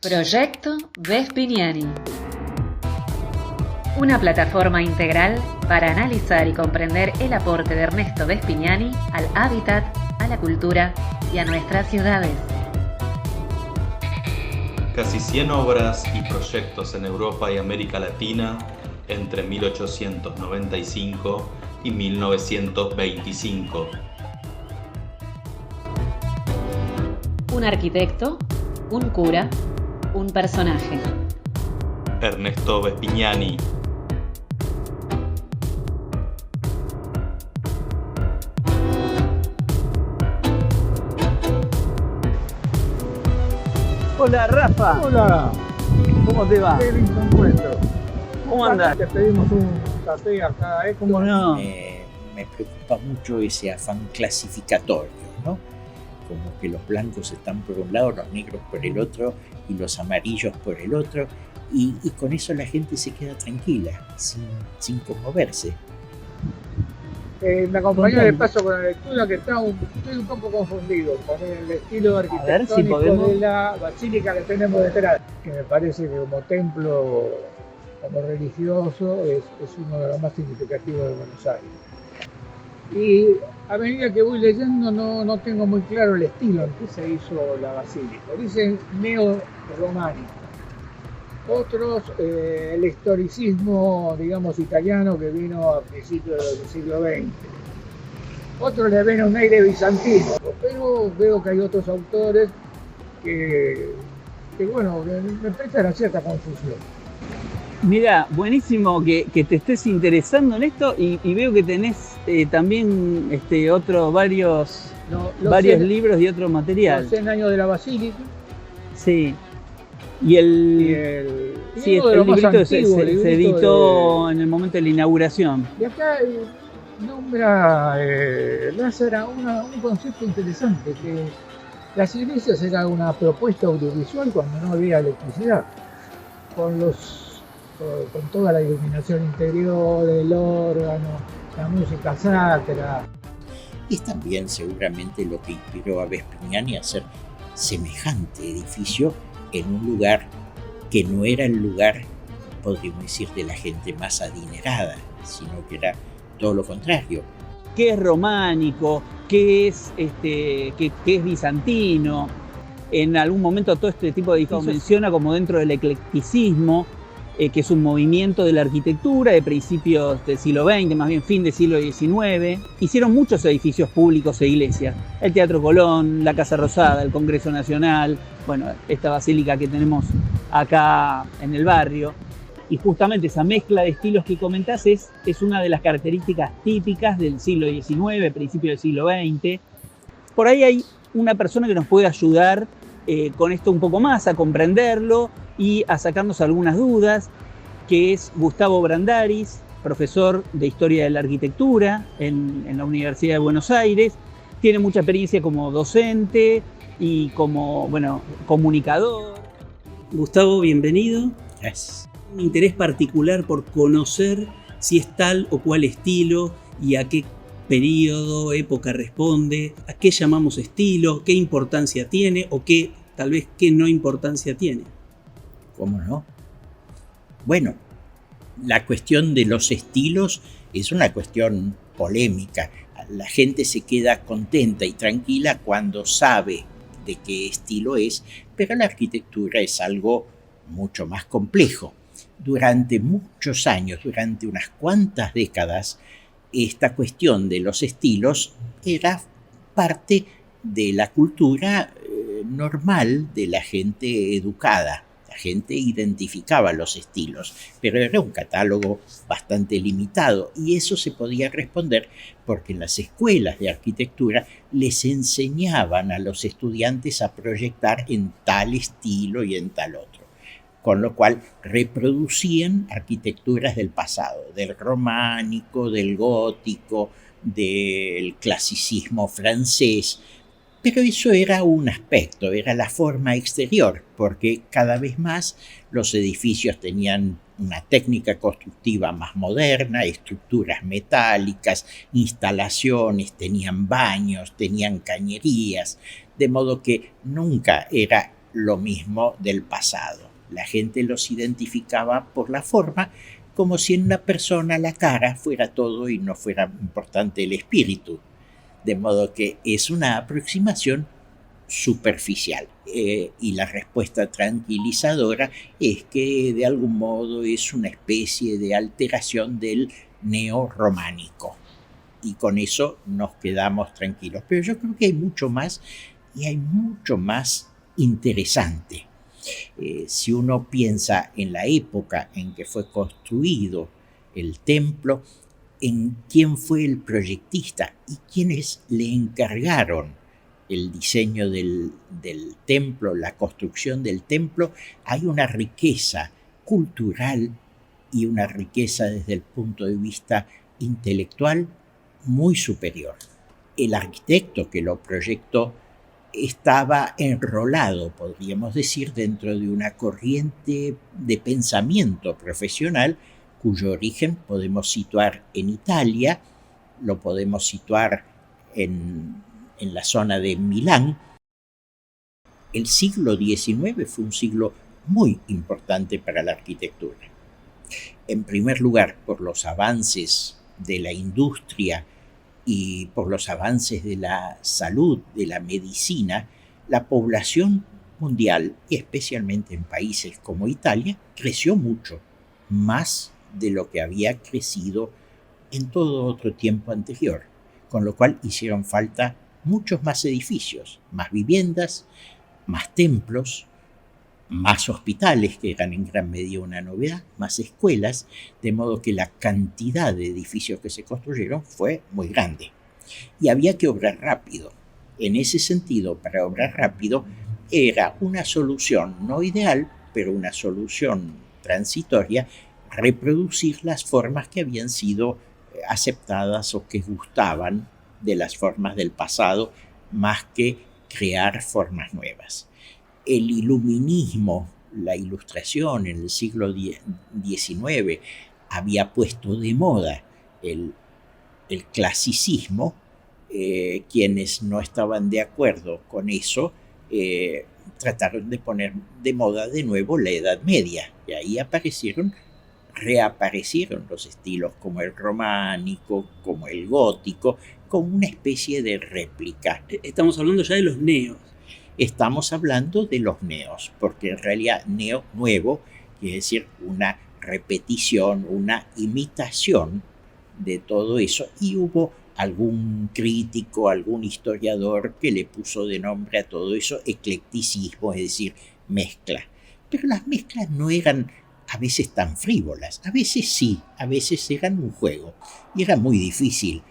Proyecto Vespignani. Una plataforma integral para analizar y comprender el aporte de Ernesto Vespignani al hábitat, a la cultura y a nuestras ciudades. Casi 100 obras y proyectos en Europa y América Latina entre 1895 y 1925. Un arquitecto, un cura, un personaje. Ernesto Vespignani. Hola Rafa. Hola, ¿Cómo te va? qué lindo encuentro. ¿Cómo andás? Te pedimos un café acá, ¿Cómo no? Me preocupa mucho ese afán clasificatorio, ¿no? Como que los blancos están por un lado, los negros por el otro y los amarillos por el otro, y con eso la gente se queda tranquila, sin conmoverse. Me acompañó de paso con la lectura que estoy un poco confundido con el estilo arquitectónico de la basílica que tenemos detrás, que me parece que como templo, como religioso, es uno de los más significativos de Buenos Aires. Y a medida que voy leyendo no tengo muy claro el estilo en que se hizo la basílica. Dicen neo-románico. Otros, el historicismo, digamos, italiano que vino a principios del siglo XX. Otros le ven un aire bizantino, pero veo que hay otros autores que bueno, me prestan cierta confusión. Mira, buenísimo que te estés interesando en esto y veo que tenés también varios libros y otro material. Los 100 años de la basílica. Sí. Y el librito se editó en el momento de la inauguración. Y acá nombra Lázara un concepto interesante, que las iglesias era una propuesta audiovisual cuando no había electricidad, con toda la iluminación interior, el órgano, la música sacra. Es también seguramente lo que inspiró a Vespignani a hacer semejante edificio en un lugar que no era el lugar, podríamos decir, de la gente más adinerada, sino que era todo lo contrario. ¿Qué es románico? ¿Qué es bizantino? En algún momento todo este tipo de edificios menciona como dentro del eclecticismo, que es un movimiento de la arquitectura de principios del siglo XX, más bien fin del siglo XIX. Hicieron muchos edificios públicos e iglesias. El Teatro Colón, la Casa Rosada, el Congreso Nacional, bueno, esta basílica que tenemos acá en el barrio. Y justamente esa mezcla de estilos que comentás es una de las características típicas del siglo XIX, principio del siglo XX. Por ahí hay una persona que nos puede ayudar con esto un poco más, a comprenderlo y a sacarnos algunas dudas, que es Gustavo Brandaris, profesor de Historia de la Arquitectura en la Universidad de Buenos Aires. Tiene mucha experiencia como docente y como, comunicador. Gustavo, bienvenido. Gracias. Un interés particular por conocer si es tal o cual estilo y a qué periodo, época responde, a qué llamamos estilo, qué importancia tiene o qué, tal vez, qué no importancia tiene. ¿Cómo no? Bueno, la cuestión de los estilos es una cuestión polémica. La gente se queda contenta y tranquila cuando sabe de qué estilo es, pero la arquitectura es algo mucho más complejo. Durante muchos años, durante unas cuantas décadas, esta cuestión de los estilos era parte de la cultura normal de la gente educada. La gente identificaba los estilos, pero era un catálogo bastante limitado y eso se podía responder porque en las escuelas de arquitectura les enseñaban a los estudiantes a proyectar en tal estilo y en tal otro, con lo cual reproducían arquitecturas del pasado, del románico, del gótico, del clasicismo francés. Pero eso era un aspecto, era la forma exterior, porque cada vez más los edificios tenían una técnica constructiva más moderna, estructuras metálicas, instalaciones, tenían baños, tenían cañerías, de modo que nunca era lo mismo del pasado. La gente los identificaba por la forma, como si en una persona la cara fuera todo y no fuera importante el espíritu. De modo que es una aproximación superficial. Y la respuesta tranquilizadora es que de algún modo es una especie de alteración del neorrománico. Y con eso nos quedamos tranquilos. Pero yo creo que hay mucho más, y hay mucho más interesante. Si uno piensa en la época en que fue construido el templo, en quién fue el proyectista y quiénes le encargaron el diseño del templo, la construcción del templo, hay una riqueza cultural y una riqueza desde el punto de vista intelectual muy superior. El arquitecto que lo proyectó estaba enrolado, podríamos decir, dentro de una corriente de pensamiento profesional cuyo origen podemos situar en Italia, lo podemos situar en la zona de Milán. El siglo XIX fue un siglo muy importante para la arquitectura. En primer lugar, por los avances de la industria y por los avances de la salud, de la medicina, la población mundial, y especialmente en países como Italia, creció mucho, más de lo que había crecido en todo otro tiempo anterior, con lo cual hicieron falta muchos más edificios, más viviendas, más templos, más hospitales, que eran en gran medida una novedad, más escuelas, de modo que la cantidad de edificios que se construyeron fue muy grande. Y había que obrar rápido. En ese sentido, para obrar rápido, era una solución no ideal, pero una solución transitoria, reproducir las formas que habían sido aceptadas o que gustaban de las formas del pasado, más que crear formas nuevas. El iluminismo, la ilustración en el siglo XIX había puesto de moda el clasicismo. Quienes no estaban de acuerdo con eso trataron de poner de moda de nuevo la Edad Media, y ahí reaparecieron los estilos como el románico, como el gótico, como una especie de réplica. Estamos hablando ya de los neos. Estamos hablando de los neos, porque en realidad neo, nuevo, quiere decir una repetición, una imitación de todo eso, y hubo algún crítico, algún historiador que le puso de nombre a todo eso eclecticismo, es decir, mezcla. Pero las mezclas no eran a veces tan frívolas, a veces sí, a veces eran un juego, y era muy difícil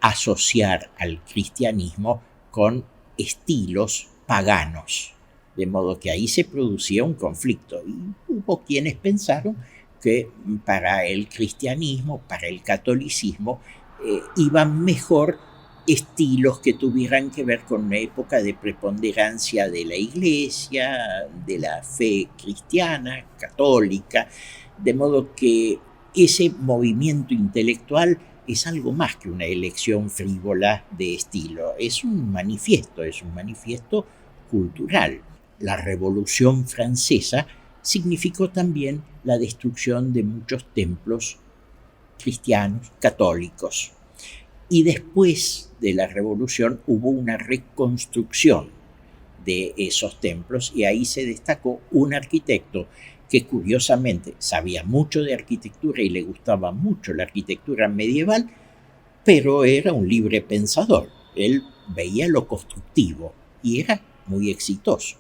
asociar al cristianismo con estilos paganos, de modo que ahí se producía un conflicto, y hubo quienes pensaron que para el cristianismo, para el catolicismo, iban mejor estilos que tuvieran que ver con una época de preponderancia de la Iglesia, de la fe cristiana, católica, de modo que ese movimiento intelectual es algo más que una elección frívola de estilo, es un manifiesto cultural. La Revolución Francesa significó también la destrucción de muchos templos cristianos, católicos. Y después de la Revolución hubo una reconstrucción de esos templos, y ahí se destacó un arquitecto que curiosamente sabía mucho de arquitectura y le gustaba mucho la arquitectura medieval, pero era un libre pensador. Él veía lo constructivo y era muy exitoso.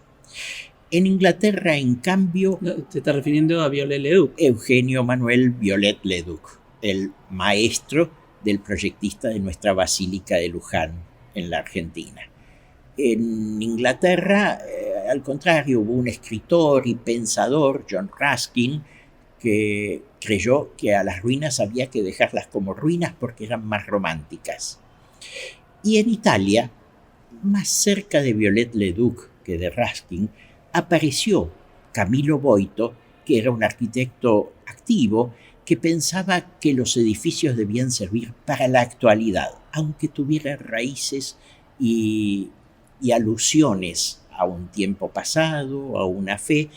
En Inglaterra, en cambio... ¿Te está refiriendo a Viollet-le-Duc? Eugenio Manuel Viollet-le-Duc, el maestro del proyectista de nuestra Basílica de Luján, en la Argentina. En Inglaterra, al contrario, hubo un escritor y pensador, John Ruskin, que creyó que a las ruinas había que dejarlas como ruinas porque eran más románticas. Y en Italia, más cerca de Viollet-le-Duc que de Ruskin, apareció Camillo Boito, que era un arquitecto activo, que pensaba que los edificios debían servir para la actualidad, aunque tuvieran raíces y alusiones a un tiempo pasado, a una fe.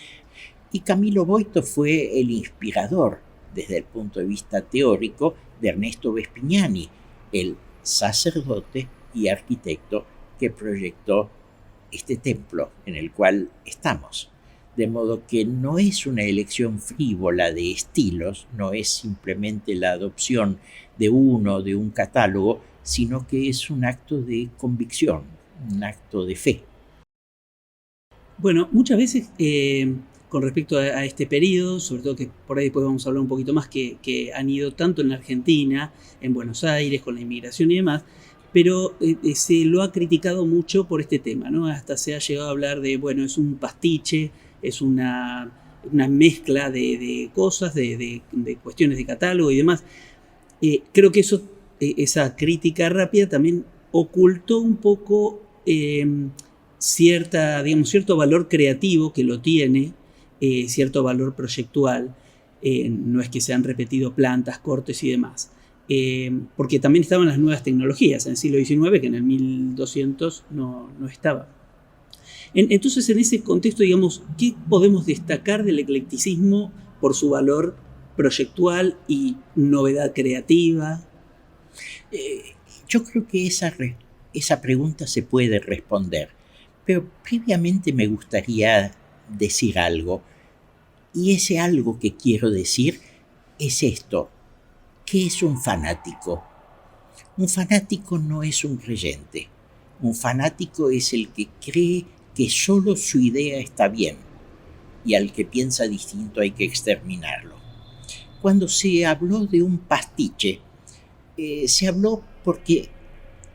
Y Camilo Boito fue el inspirador, desde el punto de vista teórico, de Ernesto Vespignani, el sacerdote y arquitecto que proyectó este templo en el cual estamos. De modo que no es una elección frívola de estilos, no es simplemente la adopción de uno, de un catálogo, sino que es un acto de convicción, un acto de fe. Bueno, muchas veces con respecto a este periodo, sobre todo que por ahí después vamos a hablar un poquito más, que han ido tanto en la Argentina, en Buenos Aires, con la inmigración y demás, pero se lo ha criticado mucho por este tema, ¿no? Hasta se ha llegado a hablar de, bueno, es un pastiche, es una mezcla de cosas, de cuestiones de catálogo y demás. Creo que esa crítica rápida también ocultó un poco cierto valor creativo que lo tiene, cierto valor proyectual. No es que se han repetido plantas, cortes y demás. Porque también estaban las nuevas tecnologías en el siglo XIX, que en el 1200 no estaba. Entonces, en ese contexto, digamos, ¿qué podemos destacar del eclecticismo por su valor proyectual y novedad creativa? Yo creo que esa pregunta se puede responder, pero previamente me gustaría decir algo, y ese algo que quiero decir es esto: ¿qué es un fanático? Un fanático no es un creyente. Un fanático es el que cree que solo su idea está bien, y al que piensa distinto hay que exterminarlo. Cuando se habló de un pastiche, se habló porque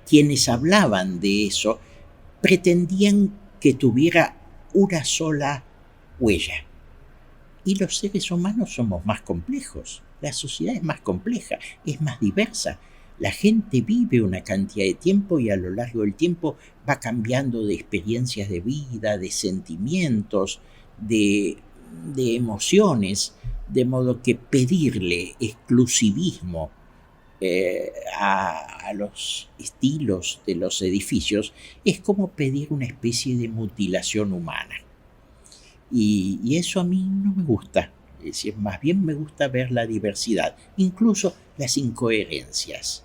quienes hablaban de eso pretendían que tuviera una sola huella. Y los seres humanos somos más complejos, la sociedad es más compleja, es más diversa. La gente vive una cantidad de tiempo y a lo largo del tiempo va cambiando de experiencias de vida, de sentimientos, de emociones, de modo que pedirle exclusivismo a los estilos de los edificios es como pedir una especie de mutilación humana. Y eso a mí no me gusta. Es decir, más bien me gusta ver la diversidad, incluso las incoherencias.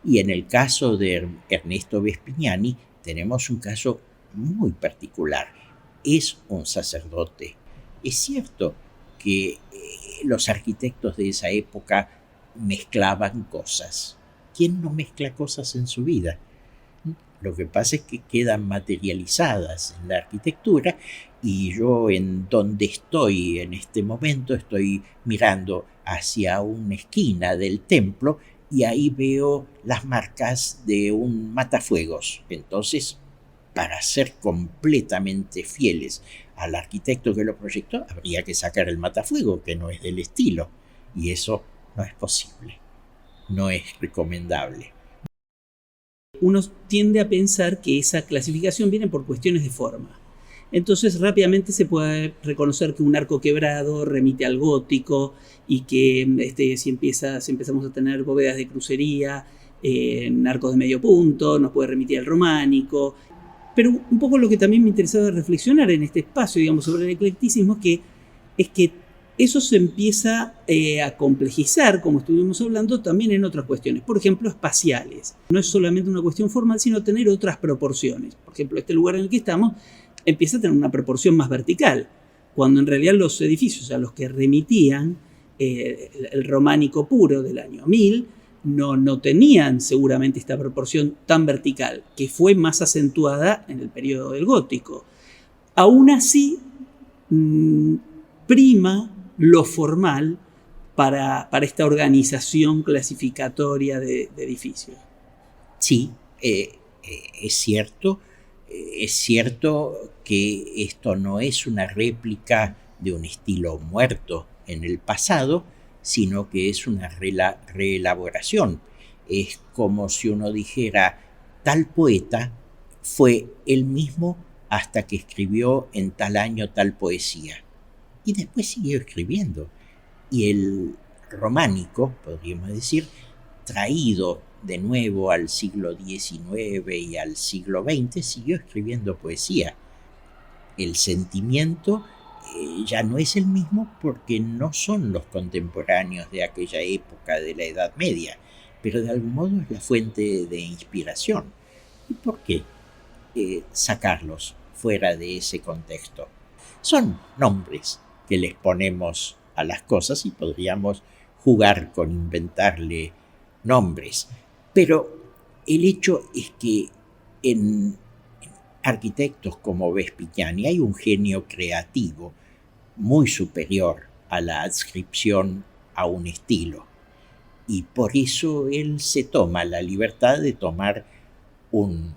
Y en el caso de Ernesto Vespignani tenemos un caso muy particular. Es un sacerdote. Es cierto que los arquitectos de esa época mezclaban cosas. ¿Quién no mezcla cosas en su vida? Lo que pasa es que quedan materializadas en la arquitectura, y yo en donde estoy en este momento estoy mirando hacia una esquina del templo y ahí veo las marcas de un matafuegos. Entonces, para ser completamente fieles al arquitecto que lo proyectó, habría que sacar el matafuego, que no es del estilo, y eso no es posible, no es recomendable. Uno tiende a pensar que esa clasificación viene por cuestiones de forma. Entonces rápidamente se puede reconocer que un arco quebrado remite al gótico, y que si empezamos a tener bóvedas de crucería, arcos de medio punto, nos puede remitir al románico. Pero un poco lo que también me interesaba reflexionar en este espacio, digamos, sobre el eclecticismo, es que eso se empieza a complejizar, como estuvimos hablando, también en otras cuestiones, por ejemplo, espaciales. No es solamente una cuestión formal, sino tener otras proporciones. Por ejemplo, este lugar en el que estamos empieza a tener una proporción más vertical, cuando en realidad los edificios a los que remitían el románico puro del año 1000 no tenían seguramente esta proporción tan vertical, que fue más acentuada en el periodo del gótico. Aún así, prima lo formal para esta organización clasificatoria de edificios. Sí, es cierto que esto no es una réplica de un estilo muerto en el pasado, sino que es una reelaboración. Es como si uno dijera, tal poeta fue él mismo hasta que escribió en tal año tal poesía. Y después siguió escribiendo. Y el románico, podríamos decir, traído de nuevo al siglo XIX y al siglo XX, siguió escribiendo poesía. el sentimiento ya no es el mismo porque no son los contemporáneos de aquella época de la Edad Media, pero de algún modo es la fuente de inspiración. ¿Y por qué sacarlos fuera de ese contexto? Son nombres que les ponemos a las cosas y podríamos jugar con inventarle nombres, pero el hecho es que en arquitectos como Vespignani hay un genio creativo muy superior a la adscripción a un estilo, y por eso él se toma la libertad de tomar un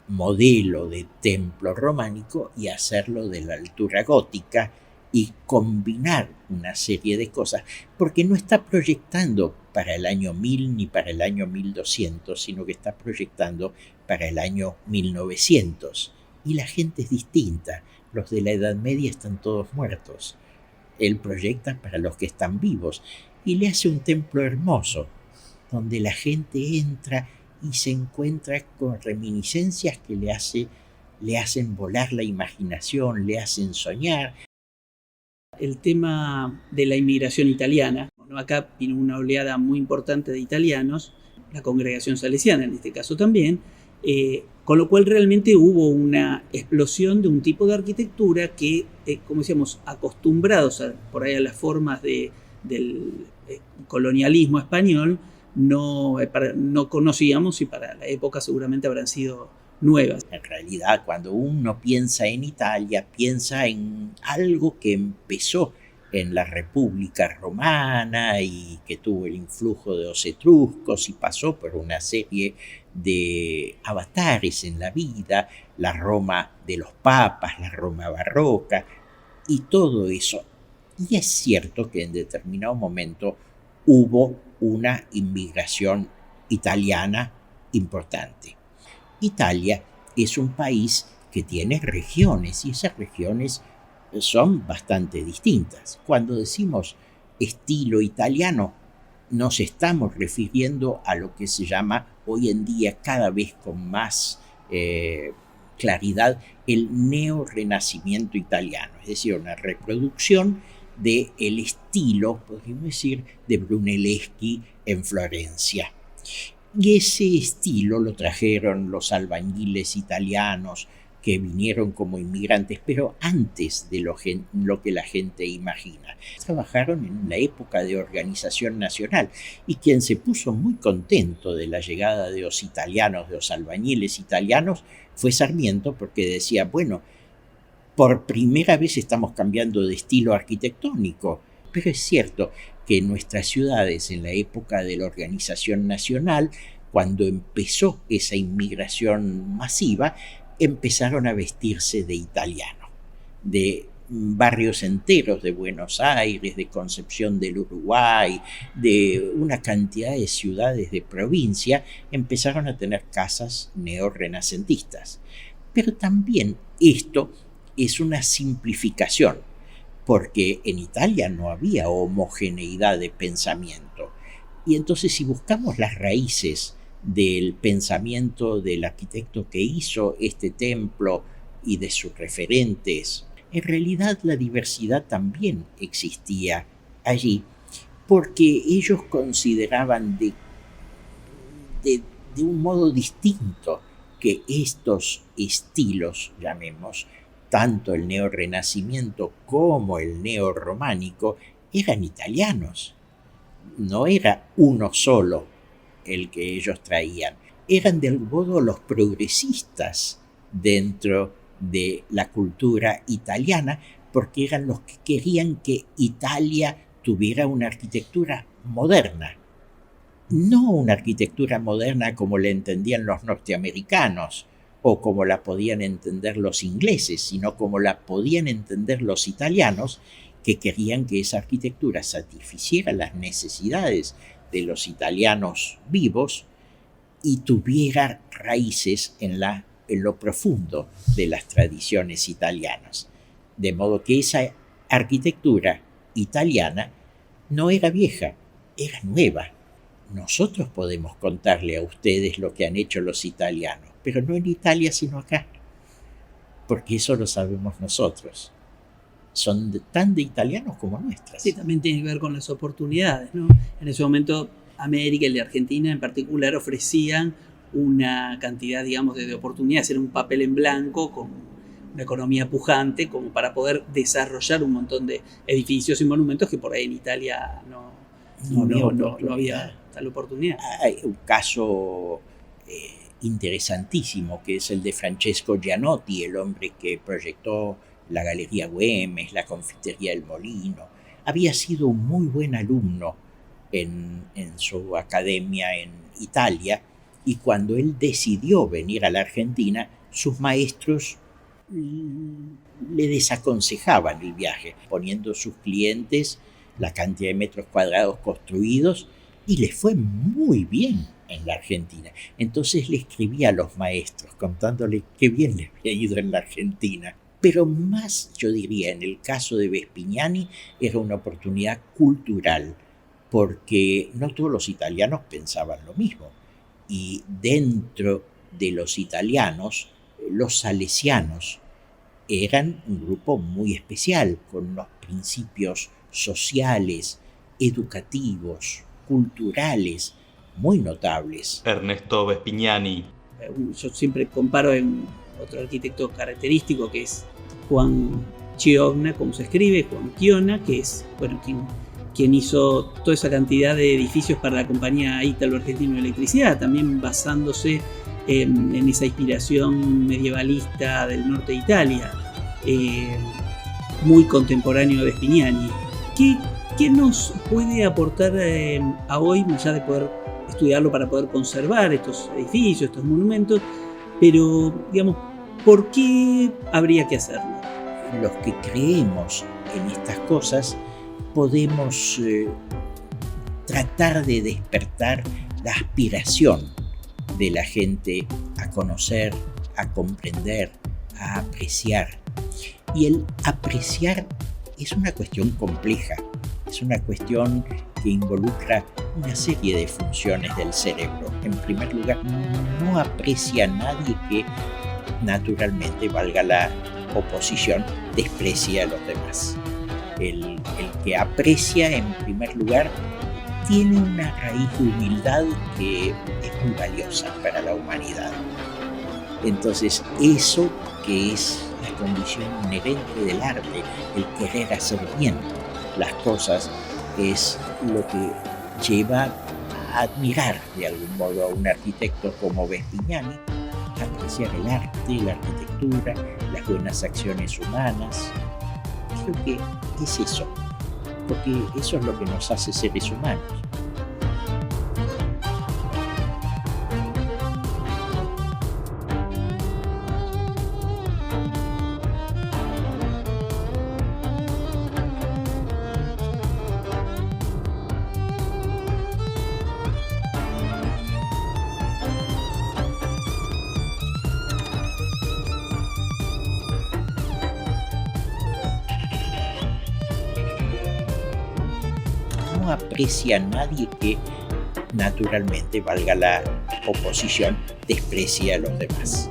modelo de templo románico y hacerlo de la altura gótica y combinar una serie de cosas, porque no está proyectando para el año 1000 ni para el año 1200, sino que está proyectando para el año 1900. Y la gente es distinta. Los de la Edad Media están todos muertos. Él proyecta para los que están vivos y le hace un templo hermoso, donde la gente entra y se encuentra con reminiscencias que le hacen volar la imaginación, le hacen soñar. El tema de la inmigración italiana. Bueno, acá vino una oleada muy importante de italianos, la congregación salesiana en este caso también, con lo cual realmente hubo una explosión de un tipo de arquitectura que, como decíamos, acostumbrados por ahí a las formas del colonialismo español, no conocíamos, y para la época seguramente habrán sido nuevas. En realidad, cuando uno piensa en Italia, piensa en algo que empezó en la República Romana y que tuvo el influjo de los etruscos y pasó por una serie de avatares en la vida, la Roma de los papas, la Roma barroca y todo eso. Y es cierto que en determinado momento hubo una inmigración italiana importante. Italia es un país que tiene regiones y esas regiones son bastante distintas. Cuando decimos estilo italiano, nos estamos refiriendo a lo que se llama hoy en día cada vez con más claridad el neorrenacimiento italiano, es decir, una reproducción del estilo, podríamos decir, de Brunelleschi en Florencia. Y ese estilo lo trajeron los albañiles italianos que vinieron como inmigrantes, pero antes de lo que la gente imagina. Trabajaron en la época de organización nacional y quien se puso muy contento de la llegada de los italianos, de los albañiles italianos, fue Sarmiento, porque decía, bueno, por primera vez estamos cambiando de estilo arquitectónico, pero es cierto que en nuestras ciudades, en la época de la organización nacional, cuando empezó esa inmigración masiva, empezaron a vestirse de italiano, de barrios enteros de Buenos Aires, de Concepción del Uruguay, de una cantidad de ciudades de provincia, empezaron a tener casas neorrenacentistas. Pero también esto es una simplificación, porque en Italia no había homogeneidad de pensamiento. Y entonces si buscamos las raíces del pensamiento del arquitecto que hizo este templo y de sus referentes, en realidad la diversidad también existía allí, porque ellos consideraban de un modo distinto que estos estilos, llamemos, tanto el neorrenacimiento como el neorrománico, eran italianos. No era uno solo el que ellos traían. Eran de algún modo los progresistas dentro de la cultura italiana, porque eran los que querían que Italia tuviera una arquitectura moderna. No una arquitectura moderna como la entendían los norteamericanos o como la podían entender los ingleses, sino como la podían entender los italianos, que querían que esa arquitectura satisficiera las necesidades de los italianos vivos y tuviera raíces en lo profundo de las tradiciones italianas. De modo que esa arquitectura italiana no era vieja, era nueva. Nosotros podemos contarle a ustedes lo que han hecho los italianos, pero no en Italia, sino acá. porque eso lo sabemos nosotros. Son tan de italianos como nuestras. Sí, también tiene que ver con las oportunidades, ¿no? En ese momento América y la Argentina en particular ofrecían una cantidad, digamos, de oportunidades, era un papel en blanco con una economía pujante como para poder desarrollar un montón de edificios y monumentos que por ahí en Italia no había tal oportunidad. Hay un caso interesantísimo que es el de Francesco Gianotti, el hombre que proyectó la Galería Güemes, la Confitería del Molino. Había sido un muy buen alumno en su academia en Italia, y cuando él decidió venir a la Argentina, sus maestros le desaconsejaban el viaje, poniendo sus clientes la cantidad de metros cuadrados construidos, y les fue muy bien en la Argentina. Entonces le escribía a los maestros contándoles qué bien les había ido en la Argentina. Pero más, yo diría, en el caso de Vespignani, era una oportunidad cultural, porque no todos los italianos pensaban lo mismo. Y dentro de los italianos, los salesianos eran un grupo muy especial, con unos principios sociales, educativos, culturales, muy notables. Ernesto Vespignani. Yo siempre comparo en otro arquitecto característico que es Juan Chiogna, como se escribe, Juan Chiogna, que es quien hizo toda esa cantidad de edificios para la compañía Ítalo-Argentina de Electricidad, también basándose en esa inspiración medievalista del norte de Italia, muy contemporáneo de Vespignani. ¿Qué nos puede aportar a hoy, más allá de poder estudiarlo para poder conservar estos edificios, estos monumentos? Pero, digamos, ¿por qué habría que hacerlo? Los que creemos en estas cosas podemos tratar de despertar la aspiración de la gente a conocer, a comprender, a apreciar. Y el apreciar es una cuestión compleja, es una cuestión que involucra una serie de funciones del cerebro. En primer lugar, no aprecia a nadie que, naturalmente, valga la oposición, desprecie a los demás. El que aprecia, en primer lugar, tiene una raíz de humildad que es muy valiosa para la humanidad. Entonces, eso que es la condición inherente del arte, el querer hacer bien las cosas, es lo que lleva a admirar de algún modo a un arquitecto como Vespignani, a apreciar el arte, la arquitectura, las buenas acciones humanas. Creo que es eso, porque eso es lo que nos hace seres humanos. No aprecia a nadie que, naturalmente, valga la oposición, desprecie a los demás.